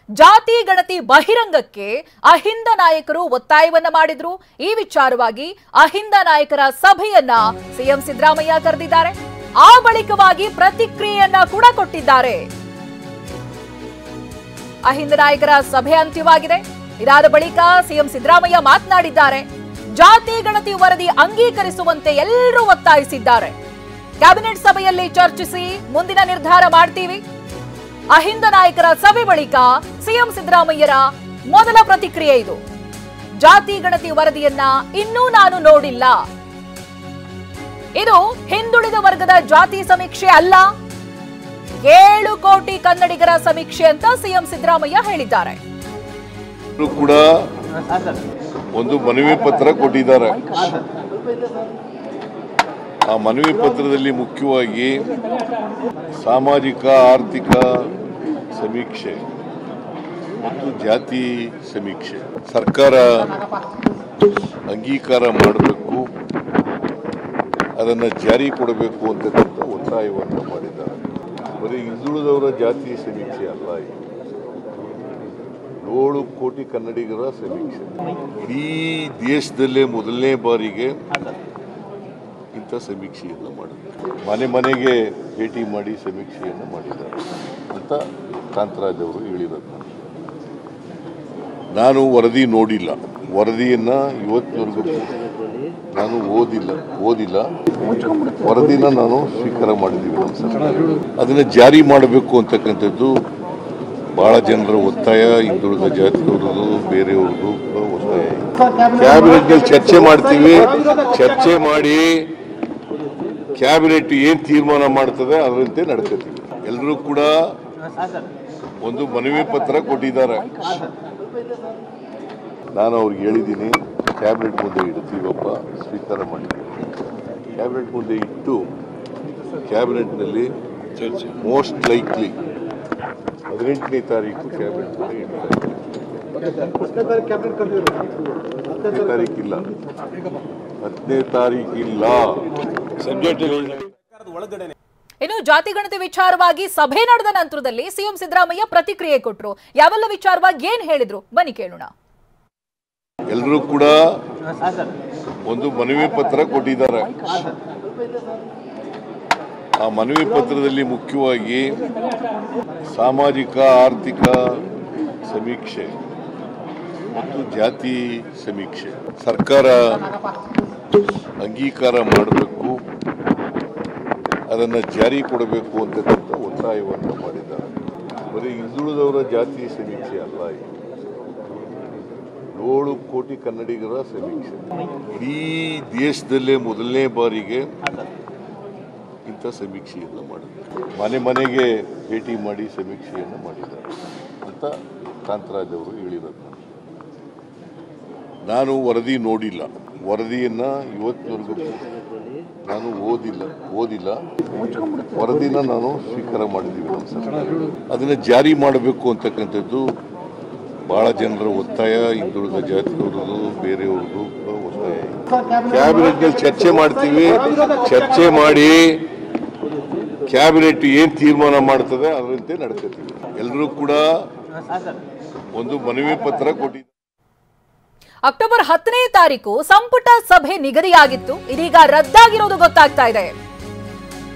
ಜಾತಿ ಗಣತಿ ಬಹಿರಂಗಕ್ಕೆ ಅಹಿಂದ ನಾಯಕರು ಒತ್ತಾಯವನ್ನ ಮಾಡಿದ್ರು. ಈ ವಿಚಾರವಾಗಿ ಅಹಿಂದ ನಾಯಕರ ಸಭೆಯನ್ನ ಸಿಎಂ ಸಿದ್ದರಾಮಯ್ಯ ಕರೆದಿದ್ದಾರೆ. ಆ ಬಳಿಕವಾಗಿ ಪ್ರತಿಕ್ರಿಯೆಯನ್ನ ಕೂಡ ಕೊಟ್ಟಿದ್ದಾರೆ. ಅಹಿಂದ ನಾಯಕರ ಸಭೆ ಅಂತ್ಯವಾಗಿದೆ. ಇದಾದ ಬಳಿಕ ಸಿಎಂ ಸಿದ್ದರಾಮಯ್ಯ ಮಾತನಾಡಿದ್ದಾರೆ. ಜಾತಿ ಗಣತಿ ವರದಿ ಅಂಗೀಕರಿಸುವಂತೆ ಎಲ್ಲರೂ ಒತ್ತಾಯಿಸಿದ್ದಾರೆ. ಕ್ಯಾಬಿನೆಟ್ ಸಭೆಯಲ್ಲಿ ಚರ್ಚಿಸಿ ಮುಂದಿನ ನಿರ್ಧಾರ ಮಾಡ್ತೀವಿ. ಅಹಿಂದ ನಾಯಕರ ಸಭೆ ಬಳಿಕ ಸಿಎಂ ಸಿದ್ದರಾಮಯ್ಯರ ಮೊದಲ ಪ್ರತಿಕ್ರಿಯೆ ಇದು. ಜಾತಿ ಗಣತಿ ವರದಿಯನ್ನ ಇನ್ನೂ ನಾನು ನೋಡಿಲ್ಲ. ಇದು ಹಿಂದುಳಿದ ವರ್ಗದ ಜಾತಿ ಸಮೀಕ್ಷೆ ಅಲ್ಲ, 7 ಕೋಟಿ ಕನ್ನಡಿಗರ ಸಮೀಕ್ಷೆ ಅಂತ ಸಿಎಂ ಸಿದ್ದರಾಮಯ್ಯ ಹೇಳಿದ್ದಾರೆ. ಕೂಡ ಒಂದು ಮನವಿ ಪತ್ರ ಕೊಟ್ಟಿದ್ದಾರೆ. ಆ ಮನವಿ ಪತ್ರದಲ್ಲಿ ಮುಖ್ಯವಾಗಿ ಸಾಮಾಜಿಕ ಆರ್ಥಿಕ ಸಮೀಕ್ಷೆ ಮತ್ತು ಜಾತಿ ಸಮೀಕ್ಷೆ ಸರ್ಕಾರ ಅಂಗೀಕಾರ ಮಾಡಬೇಕು, ಅದನ್ನು ಜಾರಿ ಕೊಡಬೇಕು ಅಂತಕ್ಕಂಥ ಒತ್ತಾಯವನ್ನು ಮಾಡಿದ್ದಾರೆ. ಬರೀ ಹಿಂದುಳಿದವರ ಜಾತಿ ಸಮೀಕ್ಷೆ ಅಲ್ಲ, 7 ಕೋಟಿ ಕನ್ನಡಿಗರ ಸಮೀಕ್ಷೆ. ಇಡೀ ದೇಶದಲ್ಲೇ ಮೊದಲನೇ ಬಾರಿಗೆ ಇಂಥ ಸಮೀಕ್ಷೆಯನ್ನು ಮಾಡಿದ್ದಾರೆ. ಮನೆ ಮನೆಗೆ ಭೇಟಿ ಮಾಡಿ ಸಮೀಕ್ಷೆಯನ್ನು ಮಾಡಿದ್ದಾರೆ ಅಂತ ಕಾಂತರಾಜ್ ಅವರು ಹೇಳಿರೋದು. ನಾನು ವರದಿ ನೋಡಿಲ್ಲ, ವರದಿಯನ್ನು ಇವತ್ತಿನವರೆಗೂ ನಾನು ಓದಿಲ್ಲ. ವರದಿನ ನಾನು ಸ್ವೀಕಾರ ಮಾಡಿದ್ದೀವಿ ನಮ್ಮ ಸರ್ಕಾರ. ಅದನ್ನು ಜಾರಿ ಮಾಡಬೇಕು ಅಂತಕ್ಕಂಥದ್ದು ಬಹಳ ಜನರ ಒತ್ತಾಯ, ಹಿಂದುಳಿದ ಜಾತಿಯವ್ರದ್ದು ಬೇರೆಯವ್ರದ್ದು ಒತ್ತಾಯ. ಕ್ಯಾಬಿನೆಟ್ನಲ್ಲಿ ಚರ್ಚೆ ಮಾಡ್ತೀವಿ, ಚರ್ಚೆ ಮಾಡಿ ಕ್ಯಾಬಿನೆಟ್ ಏನ್ ತೀರ್ಮಾನ ಮಾಡ್ತದೆ ಅದರಂತೆ ನಡ್ಕೋತೀವಿ. ಎಲ್ಲರೂ ಕೂಡ ಒಂದು ಮನವಿ ಪತ್ರ ಕೊಟ್ಟಿದ್ದಾರೆ. ನಾನು ಅವ್ರಿಗೆ ಹೇಳಿದ್ದೀನಿ, ಕ್ಯಾಬಿನೆಟ್ ಮುಂದೆ ಇಡ್ತೀವಪ್ಪ, ಸ್ವೀಕಾರ ಮಾಡಿದ್ದೀವಿ. ಕ್ಯಾಬಿನೆಟ್ ಮುಂದೆ ಇಟ್ಟು ಕ್ಯಾಬಿನೆಟ್ನಲ್ಲಿ ಚರ್ಚೆ ಮೋಸ್ಟ್ ಲೈಕ್ಲಿ 18ನೇ ತಾರೀಕು ಕ್ಯಾಬಿನೆಟ್ ಮುಂದೆ ಇಡ್ತಾರೆ. 10ನೇ ತಾರೀಕಿಲ್ಲ, 10ನೇ ತಾರೀಕಿಲ್ಲ. ಇನ್ನು ಜಾತಿ ಗಣತಿ ವಿಚಾರವಾಗಿ ಸಭೆ ನಡೆದ ನಂತರದಲ್ಲಿ ಸಿಎಂ ಸಿದ್ದರಾಮಯ್ಯ ಪ್ರತಿಕ್ರಿಯೆ ಕೊಟ್ಟರು. ಯಾವೆಲ್ಲ ವಿಚಾರವಾಗಿ ಏನ್ ಹೇಳಿದ್ರು ಬನ್ನಿ ಕೇಳೋಣ. ಎಲ್ಲರೂ ಕೂಡ ಒಂದು ಮನವಿ ಪತ್ರ ಕೊಟ್ಟಿದ್ದಾರೆ. ಆ ಮನವಿ ಪತ್ರದಲ್ಲಿ ಮುಖ್ಯವಾಗಿ ಸಾಮಾಜಿಕ ಆರ್ಥಿಕ ಸಮೀಕ್ಷೆ ಮತ್ತು ಜಾತಿ ಸಮೀಕ್ಷೆ ಸರ್ಕಾರ ಅಂಗೀಕಾರ ಮಾಡಬೇಕು, ಅದನ್ನು ಜಾರಿ ಕೊಡಬೇಕು ಅಂತಕ್ಕಂಥ ಒತ್ತಾಯವನ್ನು ಮಾಡಿದ್ದಾರೆ. ಬರೀ ಹಿಂದುಳಿದವರ ಜಾತಿ ಸಮೀಕ್ಷೆ ಅಲ್ಲ, 7 ಕೋಟಿ ಕನ್ನಡಿಗರ ಸಮೀಕ್ಷೆ. ಇಡೀ ದೇಶದಲ್ಲೇ ಮೊದಲನೇ ಬಾರಿಗೆ ಇಂಥ ಸಮೀಕ್ಷೆಯನ್ನು ಮಾಡಿದ್ದಾರೆ. ಮನೆ ಮನೆಗೆ ಭೇಟಿ ಮಾಡಿ ಸಮೀಕ್ಷೆಯನ್ನು ಮಾಡಿದ್ದಾರೆ ಅಂತ ಕಾಂತರಾಜ್ ಅವರು ಹೇಳಿರೋದು. ನಾನು ವರದಿ ನೋಡಿಲ್ಲ, ವರದಿಯನ್ನು ಇವತ್ತಿನವರೆಗೂ ನಾನು ಓದಿಲ್ಲ. ವರದಿನ ನಾನು ಸ್ವೀಕಾರ ಮಾಡಿದ್ದೀವಿ ನಮ್ಮ ಸರ್ಕಾರ. ಅದನ್ನು ಜಾರಿ ಮಾಡಬೇಕು ಅಂತಕ್ಕಂಥದ್ದು ಬಹಳ ಜನರ ಒತ್ತಾಯ, ಹಿಂದುಳಿದ ಜಾತಿಯವ್ರದ್ದು ಬೇರೆಯವ್ರದ್ದು ಒತ್ತಾಯ. ಕ್ಯಾಬಿನೆಟ್ನಲ್ಲಿ ಚರ್ಚೆ ಮಾಡ್ತೀವಿ, ಚರ್ಚೆ ಮಾಡಿ ಕ್ಯಾಬಿನೆಟ್ ಏನ್ ತೀರ್ಮಾನ ಮಾಡ್ತದೆ ಅದರಂತೆ ನಡ್ಕೋತೀವಿ. ಎಲ್ಲರೂ ಕೂಡ ಒಂದು ಮನವಿ ಪತ್ರ ಕೊಟ್ಟಿದ್ದಾರೆ. ಅಕ್ಟೋಬರ್ 10ನೇ ತಾರೀಕು ಸಂಪುಟ ಸಭೆ ನಿಗದಿಯಾಗಿತ್ತು, ಇದೀಗ ರದ್ದಾಗಿರೋದು ಗೊತ್ತಾಗ್ತಾ ಇದೆ.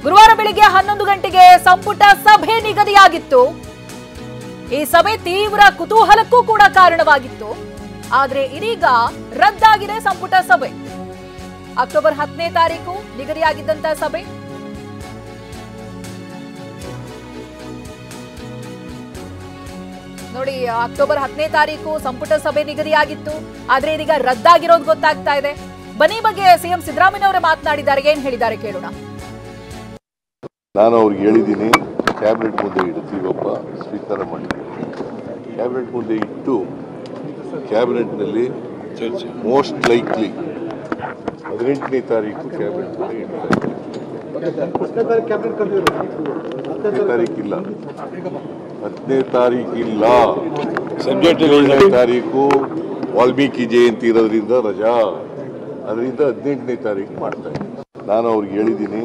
ಗುರುವಾರ ಬೆಳಿಗ್ಗೆ 11 ಗಂಟೆಗೆ ಸಂಪುಟ ಸಭೆ ನಿಗದಿಯಾಗಿತ್ತು. ಈ ಸಭೆ ತೀವ್ರ ಕುತೂಹಲಕ್ಕೂ ಕೂಡ ಕಾರಣವಾಗಿತ್ತು. ಆದ್ರೆ ಇದೀಗ ರದ್ದಾಗಿದೆ ಸಂಪುಟ ಸಭೆ. ಅಕ್ಟೋಬರ್ 10ನೇ ತಾರೀಕು ನಿಗದಿಯಾಗಿದ್ದಂತ ಸಭೆ ನೋಡಿ, ಅಕ್ಟೋಬರ್ 10ನೇ ತಾರೀಕು ಸಂಪುಟ ಸಭೆ ನಿಗದಿಯಾಗಿತ್ತು, ಆದ್ರೆ ಇದೀಗ ರದ್ದಾಗಿರೋದು ಗೊತ್ತಾಗ್ತಾ ಇದೆ. ಬನ್ನಿ ಬಗ್ಗೆ ಸಿಎಂ ಸಿದ್ದರಾಮಯ್ಯ ಅವರೇ ಮಾತನಾಡಿದ್ದಾರೆ. ಏನ್ ಹೇಳಿದ್ದಾರೆ ಕೇಳೋಣ. ನಾನು ಅವ್ರಿಗೆ ಹೇಳಿದ್ದೀನಿ, ಕ್ಯಾಬಿನೆಟ್ ಮುಂದೆ ಇಡ್ತೀವಪ್ಪ, ಸ್ವೀಕಾರ ಮಾಡಿದ್ದೀವಿ. ಕ್ಯಾಬಿನೆಟ್ ಮುಂದೆ ಇಟ್ಟು ಕ್ಯಾಬಿನೆಟ್ನಲ್ಲಿ ಚರ್ಚೆ ಮೋಸ್ಟ್ ಲೈಕ್ಲಿ 18ನೇ ತಾರೀಕು ಕ್ಯಾಬಿನೆಟ್ ಮುಂದೆ ಇಡ್ತಾರೆ. 10ನೇ ತಾರೀಕಿಲ್ಲ, 10ನೇ ತಾರೀಕಿಲ್ಲ. 7ನೇ ತಾರೀಕು ವಾಲ್ಮೀಕಿ ಜಯಂತಿ ಇರೋದ್ರಿಂದ ರಜಾ, ಅದರಿಂದ 18ನೇ ತಾರೀಕು ಮಾಡ್ತಾರೆ. ನಾನು ಅವ್ರಿಗೆ ಹೇಳಿದ್ದೀನಿ,